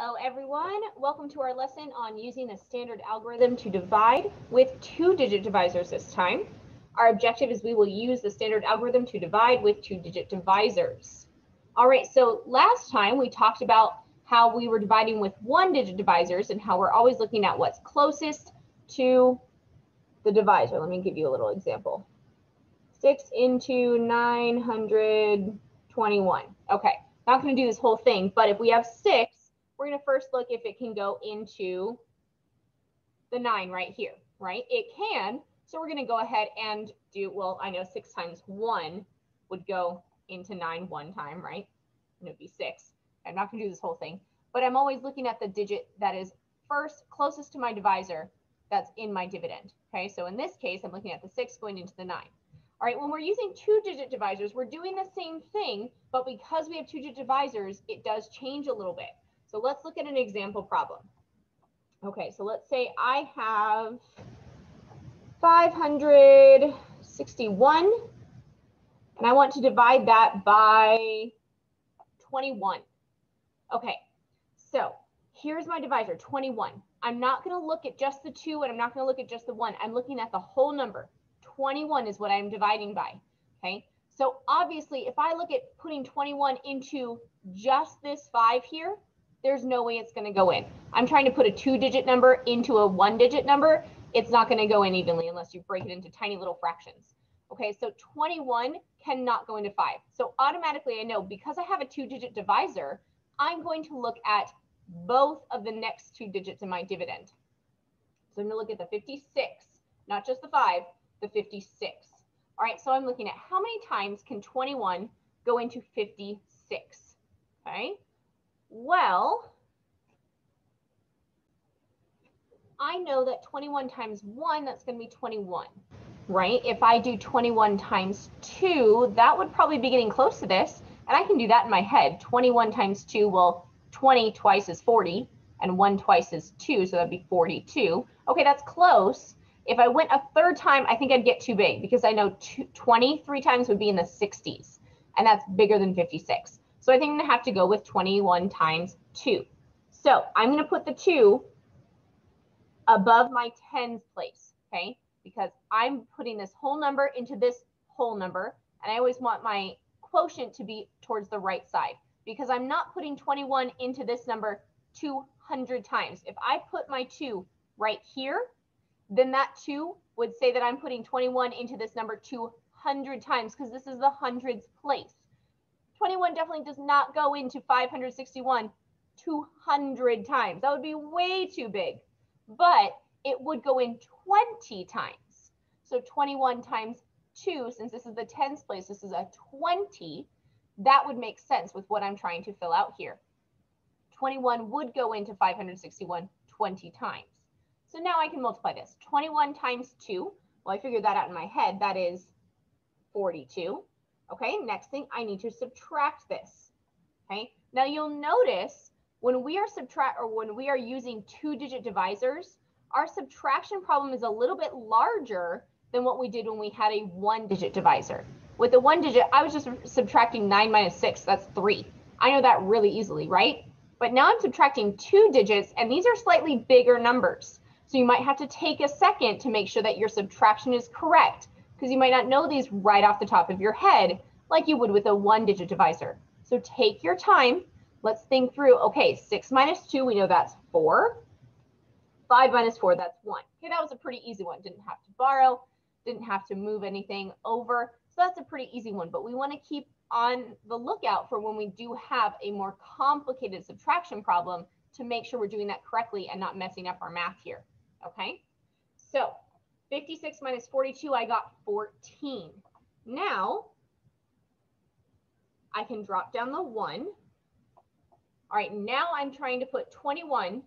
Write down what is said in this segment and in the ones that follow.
Hello everyone, welcome to our lesson on using a standard algorithm to divide with two-digit divisors this time. Our objective is we will use the standard algorithm to divide with two-digit divisors. All right, so last time we talked about how we were dividing with one-digit divisors and how we're always looking at what's closest to the divisor. Let me give you a little example. 6 into 921. Okay, not going to do this whole thing, but if we have 6, we're going to first look if it can go into the 9 right here, right? It can, so we're going to go ahead and do, well, I know 6 times 1 would go into 9 one time, right? And it would be 6. I'm not going to do this whole thing, but I'm always looking at the digit that is first closest to my divisor that's in my dividend, okay? So in this case, I'm looking at the 6 going into the 9. All right, when we're using two-digit divisors, we're doing the same thing, but because we have two-digit divisors, it does change a little bit. So let's look at an example problem. Okay, so let's say I have 561, and I want to divide that by 21. Okay, so here's my divisor, 21. I'm not going to look at just the 2, and I'm not going to look at just the 1. I'm looking at the whole number. 21 is what I'm dividing by, okay? So obviously, if I look at putting 21 into just this 5 here, there's no way it's going to go in. I'm trying to put a two-digit number into a one-digit number. It's not going to go in evenly unless you break it into tiny little fractions. Okay, so 21 cannot go into 5. So automatically I know because I have a two-digit divisor, I'm going to look at both of the next two digits in my dividend. So I'm going to look at the 56, not just the 5, the 56. All right, so I'm looking at how many times can 21 go into 56, okay? Well, I know that 21 times 1, that's going to be 21, right? If I do 21 times 2, that would probably be getting close to this, and I can do that in my head. 21 times 2, well, 20 twice is 40, and 1 twice is 2, so that'd be 42. Okay, that's close. If I went a third time, I think I'd get too big because I know 20 3 times would be in the 60s, and that's bigger than 56. So I think I'm going to have to go with 21 times 2. So I'm going to put the 2 above my tens place, okay? Because I'm putting this whole number into this whole number, and I always want my quotient to be towards the right side because I'm not putting 21 into this number 200 times. If I put my 2 right here, then that 2 would say that I'm putting 21 into this number 200 times because this is the hundreds place. 21 definitely does not go into 561 200 times. That would be way too big, but it would go in 20 times. So 21 times 2, since this is the tens place, this is a 20, that would make sense with what I'm trying to fill out here. 21 would go into 561 20 times. So now I can multiply this. 21 times 2, well, I figured that out in my head. That is 42. Okay, next thing, I need to subtract this. Okay, now you'll notice when we are using two-digit divisors, our subtraction problem is a little bit larger than what we did when we had a one-digit divisor. With the one digit, I was just subtracting 9 minus 6, that's 3. I know that really easily, right? But now I'm subtracting two digits, and these are slightly bigger numbers. So you might have to take a second to make sure that your subtraction is correct, because you might not know these right off the top of your head like you would with a one-digit divisor. So take your time. Let's think through, okay, 6 minus 2, we know that's 4. 5 minus 4, that's 1. Okay, that was a pretty easy one. Didn't have to borrow, didn't have to move anything over. So that's a pretty easy one, but we want to keep on the lookout for when we do have a more complicated subtraction problem to make sure we're doing that correctly and not messing up our math here, okay? So 56 minus 42, I got 14. Now, I can drop down the 1. All right, now I'm trying to put 21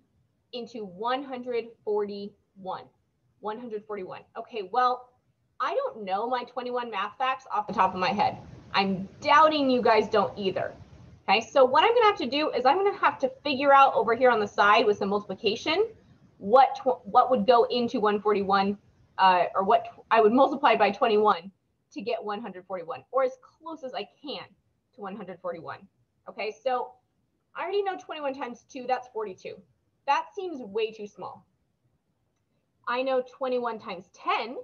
into 141. 141. Okay, well, I don't know my 21 math facts off the top of my head. I'm doubting you guys don't either. Okay, so what I'm going to have to do is I'm going to have to figure out over here on the side with some multiplication what would go into 141 or what I would multiply by 21 to get 141, or as close as I can to 141. Okay, so I already know 21 times 2, that's 42. That seems way too small. I know 21 times 10,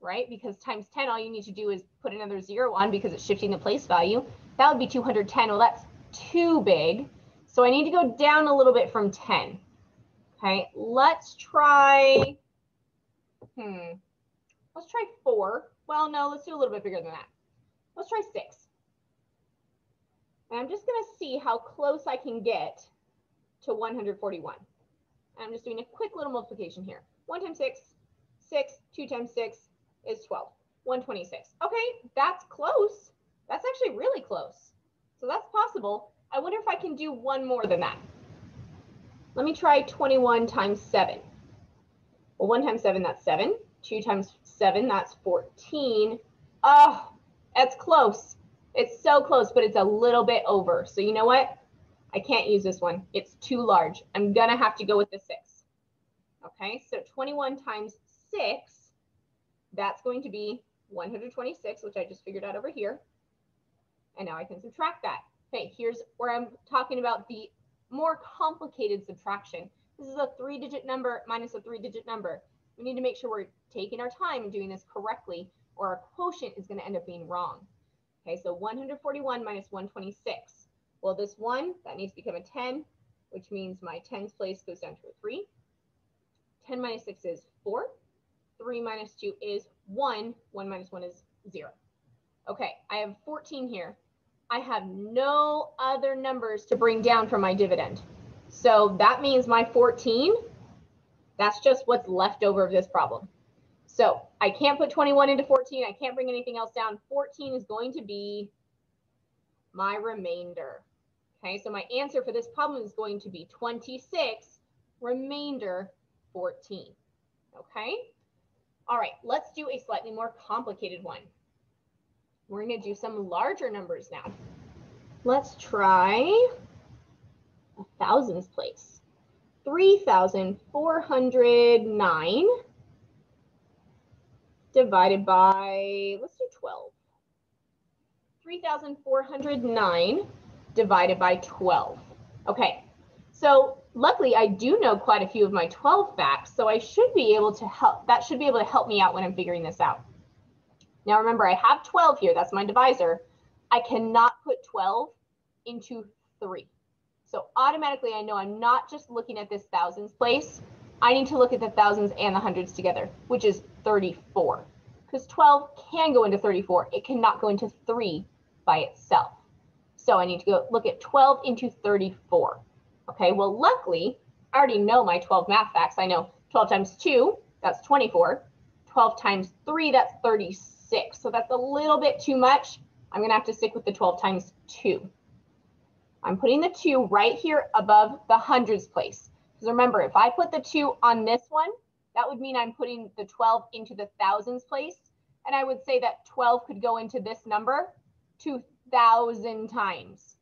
right? Because times 10, all you need to do is put another 0 on because it's shifting the place value. That would be 210. Well, that's too big. So I need to go down a little bit from 10. Okay, let's try, let's try 4. Well, no, let's do a little bit bigger than that. Let's try 6. And I'm just going to see how close I can get to 141. And I'm just doing a quick little multiplication here. 1 times 6, 6, 2 times 6 is 12, 126. Okay, that's close. That's actually really close. So that's possible. I wonder if I can do one more than that. Let me try 21 times 7. Well, 1 times 7, that's 7. 2 times 7, that's 14. Oh, that's close. It's so close, but it's a little bit over. So you know what? I can't use this one. It's too large. I'm going to have to go with the 6. Okay, so 21 times 6, that's going to be 126, which I just figured out over here. And now I can subtract that. Okay, here's where I'm talking about the more complicated subtraction. This is a 3-digit number minus a 3-digit number. We need to make sure we're taking our time and doing this correctly, or our quotient is going to end up being wrong. Okay, so 141 minus 126. Well, this 1, that needs to become a 10, which means my tens place goes down to a 3. 10 minus 6 is 4. 3 minus 2 is 1. 1 minus 1 is 0. Okay, I have 14 here. I have no other numbers to bring down from my dividend. So that means my 14, that's just what's left over of this problem. So I can't put 21 into 14. I can't bring anything else down. 14 is going to be my remainder. Okay, so my answer for this problem is going to be 26, remainder 14. Okay, all right, let's do a slightly more complicated one. We're going to do some larger numbers now. Let's try a thousands place. 3,409 divided by, let's do 12. 3,409 divided by 12. Okay, so luckily I do know quite a few of my 12 facts, so I should be able to help, that should be able to help me out when I'm figuring this out. Now remember, I have 12 here, that's my divisor. I cannot put 12 into 3. So automatically I know I'm not just looking at this thousands place. I need to look at the thousands and the hundreds together, which is 34. Because 12 can go into 34. It cannot go into 3 by itself. So I need to go look at 12 into 34. Okay, well, luckily, I already know my 12 math facts. I know 12 times 2, that's 24. 12 times 3, that's 36. So that's a little bit too much. I'm going to have to stick with the 12 times 2. I'm putting the 2 right here above the hundreds place. Because remember, if I put the 2 on this one, that would mean I'm putting the 12 into the thousands place. And I would say that 12 could go into this number 2,000 times,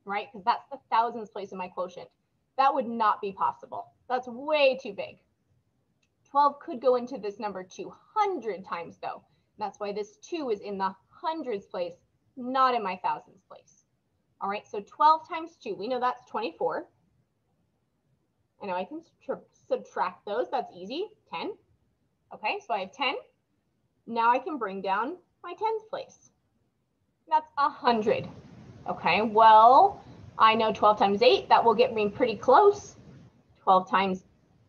right? Because that's the thousands place in my quotient. That would not be possible. That's way too big. 12 could go into this number 200 times though. That's why this 2 is in the hundreds place, not in my thousands place. All right, so 12 times 2, we know that's 24. I know I can subtract those, that's easy, 10. Okay, so I have 10. Now I can bring down my tens place. That's 100. Okay, well, I know 12 times 8, that will get me pretty close. 12 times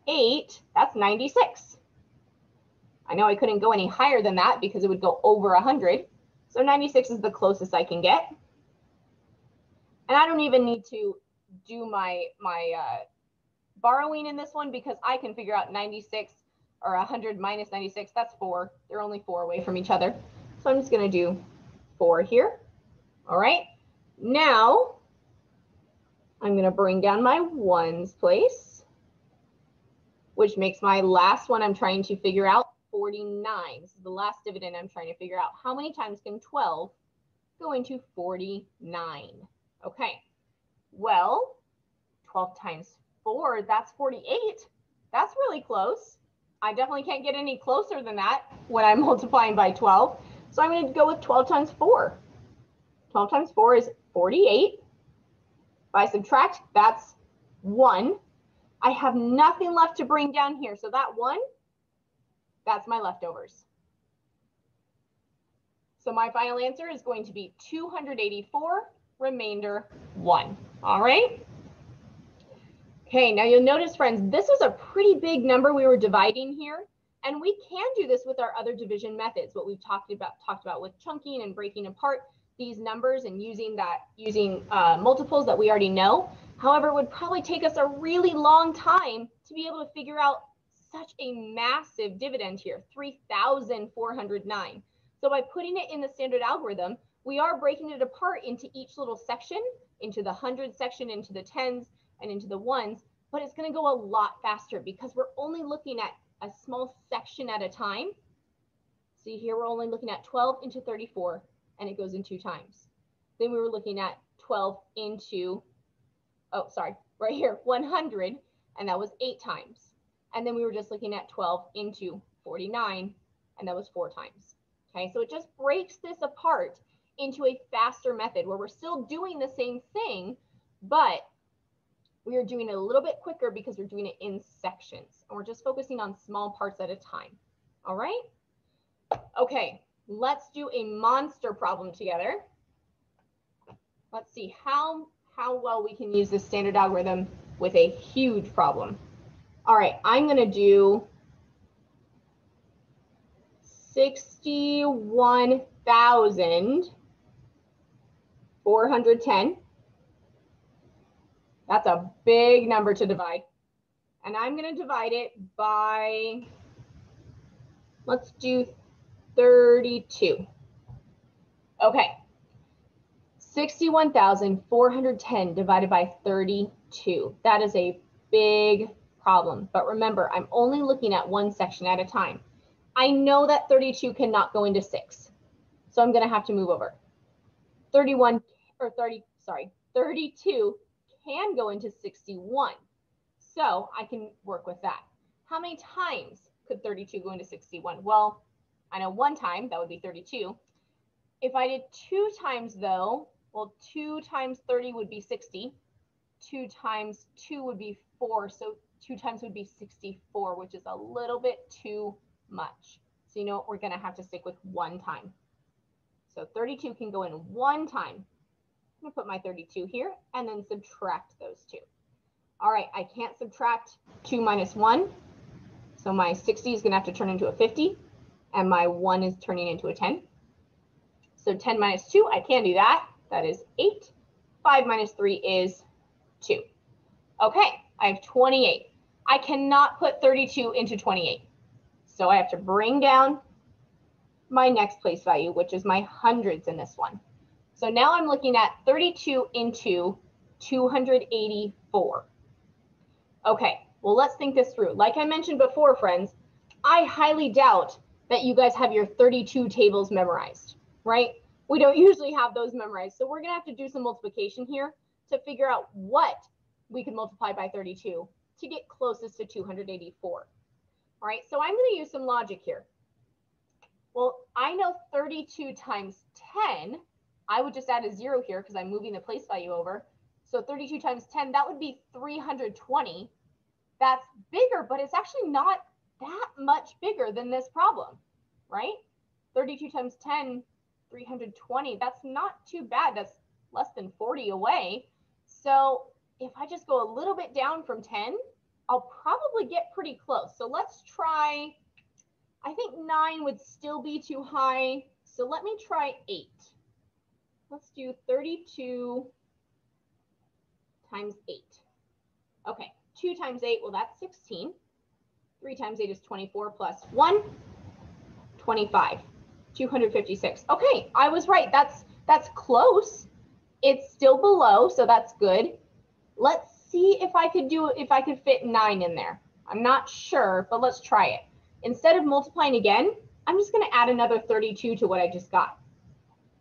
8, that's 96. I know I couldn't go any higher than that because it would go over 100. So 96 is the closest I can get. And I don't even need to do my borrowing in this one because I can figure out 96 or 100 minus 96. That's 4. They're only 4 away from each other. So I'm just going to do 4 here. All right. Now I'm going to bring down my ones place, which makes my last one I'm trying to figure out 49. This is the last dividend I'm trying to figure out. How many times can 12 go into 49? Okay, well, 12 times 4, that's 48. That's really close. I definitely can't get any closer than that when I'm multiplying by 12. So I'm going to go with 12 times 4. 12 times 4 is 48. If I subtract, that's 1. I have nothing left to bring down here. So that 1, that's my leftovers. So my final answer is going to be 284, remainder 1. All right. Okay, now you'll notice, friends, this is a pretty big number we were dividing here. And we can do this with our other division methods, what we've talked about with chunking and breaking apart these numbers and using multiples that we already know. However, it would probably take us a really long time to be able to figure out such a massive dividend here, 3,409. So by putting it in the standard algorithm, we are breaking it apart into each little section, into the hundreds section, into the tens, and into the ones, but it's going to go a lot faster because we're only looking at a small section at a time. See here, we're only looking at 12 into 34, and it goes in 2 times. Then we were looking at 12 into, oh, sorry, right here, 100, and that was 8 times. And then we were just looking at 12 into 49, and that was 4 times. Okay, so it just breaks this apart into a faster method where we're still doing the same thing, but we are doing it a little bit quicker because we're doing it in sections, and we're just focusing on small parts at a time. All right? Okay, let's do a monster problem together. Let's see how well we can use this standard algorithm with a huge problem. All right, I'm going to do 61,410. That's a big number to divide. And I'm going to divide it by, let's do 32. Okay. 61,410 divided by 32. That is a big problem. But remember, I'm only looking at one section at a time. I know that 32 cannot go into 6. So I'm going to have to move over. 32 can go into 61. So I can work with that. How many times could 32 go into 61? Well, I know one time, that would be 32. If I did 2 times though, well, 2 times 30 would be 60. 2 times 2 would be 4. So 2 times would be 64, which is a little bit too much. So you know what, we're gonna have to stick with 1 time. So 32 can go in 1 time. I'm gonna put my 32 here and then subtract those 2. All right, I can't subtract 2 minus 1. So my 60 is gonna have to turn into a 50 and my 1 is turning into a 10. So 10 minus 2, I can do that. That is 8. 5 minus 3 is 2. Okay, I have 28. I cannot put 32 into 28. So I have to bring down my next place value, which is my hundreds in this one. So now I'm looking at 32 into 284. Okay, well, let's think this through. Like I mentioned before, friends, I highly doubt that you guys have your 32 tables memorized, right? We don't usually have those memorized. So we're gonna have to do some multiplication here to figure out what we can multiply by 32 to get closest to 284. All right, so I'm gonna use some logic here. Well, I know 32 times 10, I would just add a 0 here because I'm moving the place value over. So 32 times 10, that would be 320. That's bigger, but it's actually not that much bigger than this problem, right? 32 times 10, 320, that's not too bad. That's less than 40 away. So if I just go a little bit down from 10, I'll probably get pretty close. So let's try, I think 9 would still be too high. So let me try 8. Let's do 32 times 8. Okay, 2 times 8, well, that's 16. 3 times 8 is 24 plus 1, 25, 256. Okay, I was right. That's close. It's still below, so that's good. Let's see if I could fit 9 in there. I'm not sure, but let's try it. Instead of multiplying again, I'm just going to add another 32 to what I just got,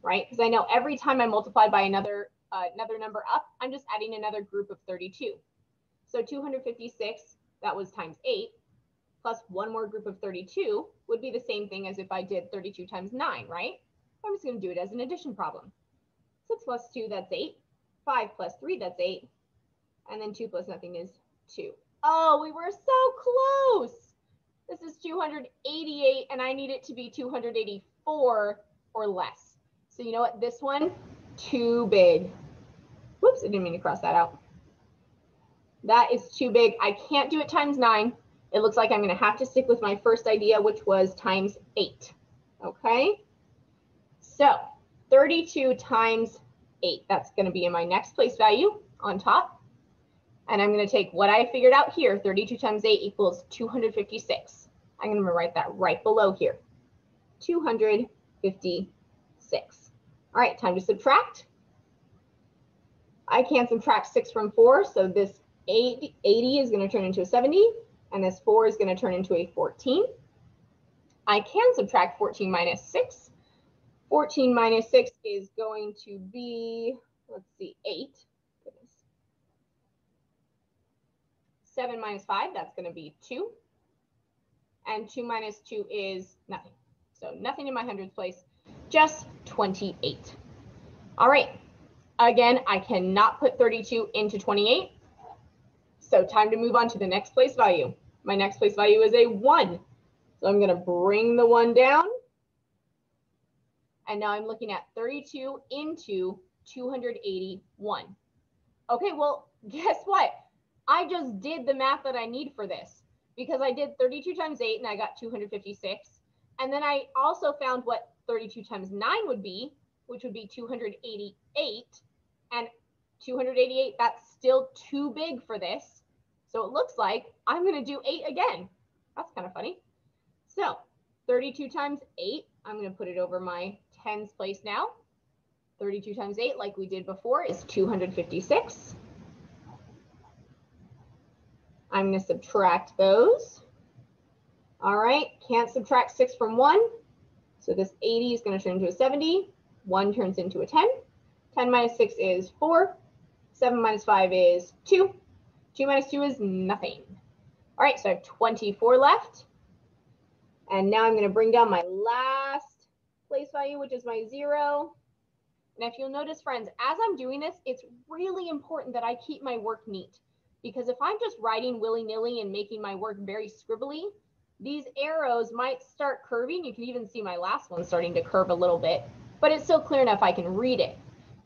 right? Because I know every time I multiply by another number up, I'm just adding another group of 32. So 256, that was times 8, plus one more group of 32 would be the same thing as if I did 32 times 9, right? I'm just going to do it as an addition problem. 6 plus 2, that's 8. 5 plus 3, that's 8. And then 2 plus nothing is 2. Oh, we were so close. This is 288, and I need it to be 284 or less. So you know what? This one, too big. Whoops, I didn't mean to cross that out. That is too big. I can't do it times 9. It looks like I'm going to have to stick with my first idea, which was times 8. Okay? So 32 times 8. That's going to be in my next place value on top. And I'm going to take what I figured out here. 32 times 8 equals 256. I'm going to write that right below here. 256. All right, time to subtract. I can't subtract 6 from 4, so this 80 is going to turn into a 70, and this 4 is going to turn into a 14. I can subtract 14 minus 6. 14 minus 6 is going to be, let's see, 8. 7 minus 5, that's going to be 2. And 2 minus 2 is nothing. So nothing in my hundreds place, just 28. All right. Again, I cannot put 32 into 28. So time to move on to the next place value. My next place value is a 1. So I'm going to bring the 1 down. And now I'm looking at 32 into 281. Okay, well, guess what? I just did the math that I need for this because I did 32 times 8 and I got 256. And then I also found what 32 times 9 would be, which would be 288. And 288, that's still too big for this. So it looks like I'm going to do 8 again. That's kind of funny. So 32 times 8, I'm going to put it over my tens place now. 32 times 8, like we did before, is 256. I'm going to subtract those. All right, can't subtract 6 from 1. So this 80 is going to turn into a 70. 1 turns into a 10. 10 minus 6 is 4. 7 minus 5 is 2. 2 minus 2 is nothing. All right, so I have 24 left. And now I'm going to bring down my last place value, which is my 0. And if you'll notice, friends, as I'm doing this, it's really important that I keep my work neat. Because if I'm just writing willy-nilly and making my work very scribbly, these arrows might start curving. You can even see my last one starting to curve a little bit, but it's still clear enough I can read it.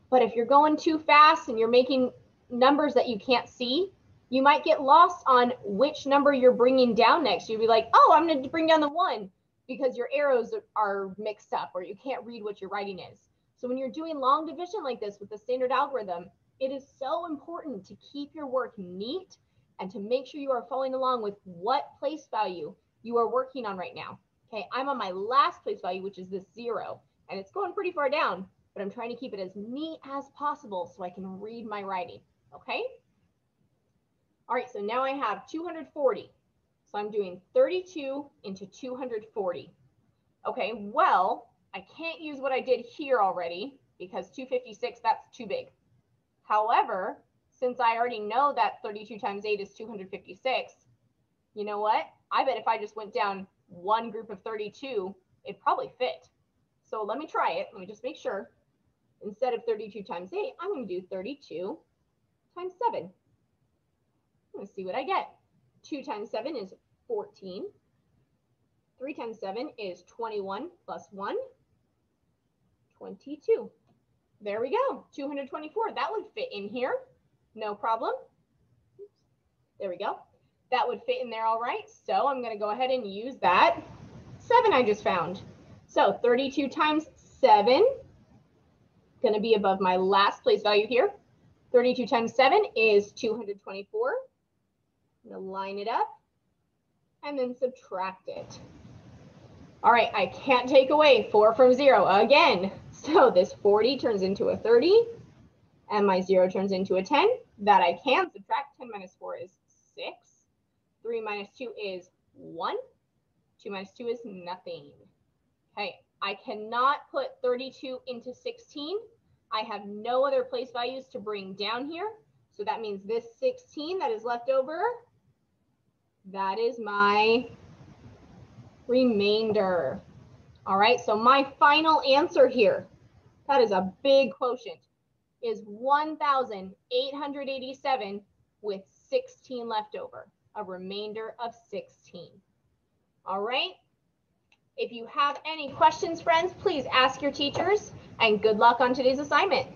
But if you're going too fast and you're making numbers that you can't see, you might get lost on which number you're bringing down next. You'll be like, oh, I'm going to bring down the 1 because your arrows are mixed up or you can't read what your writing is. So when you're doing long division like this with the standard algorithm, it is so important to keep your work neat and to make sure you are following along with what place value you are working on right now. Okay, I'm on my last place value, which is this 0, and it's going pretty far down, but I'm trying to keep it as neat as possible so I can read my writing, okay? All right, so now I have 240. So I'm doing 32 into 240. Okay, well, I can't use what I did here already because 256, that's too big. However, since I already know that 32 times 8 is 256, you know what? I bet if I just went down one group of 32, it'd probably fit. So let me try it. Let me just make sure. Instead of 32 times 8, I'm going to do 32 times 7. I'm going to see what I get. 2 times 7 is 14. 3 times 7 is 21 plus 1, 22. There we go, 224. That would fit in here, no problem. There we go. That would fit in there all right. So I'm going to go ahead and use that 7 I just found. So 32 times 7, going to be above my last place value here. 32 times 7 is 224. I'm going to line it up and then subtract it. All right, I can't take away 4 from 0 again. So this 40 turns into a 30, and my 0 turns into a 10. That I can subtract. 10 minus 4 is 6. 3 minus 2 is 1. 2 minus 2 is nothing. Okay, I cannot put 32 into 16. I have no other place values to bring down here. So that means this 16 that is left over, that is my remainder. All right, so my final answer here, that is a big quotient. is 1,887 with 16 left over, a remainder of 16. All right. If you have any questions, friends, please ask your teachers, and good luck on today's assignment.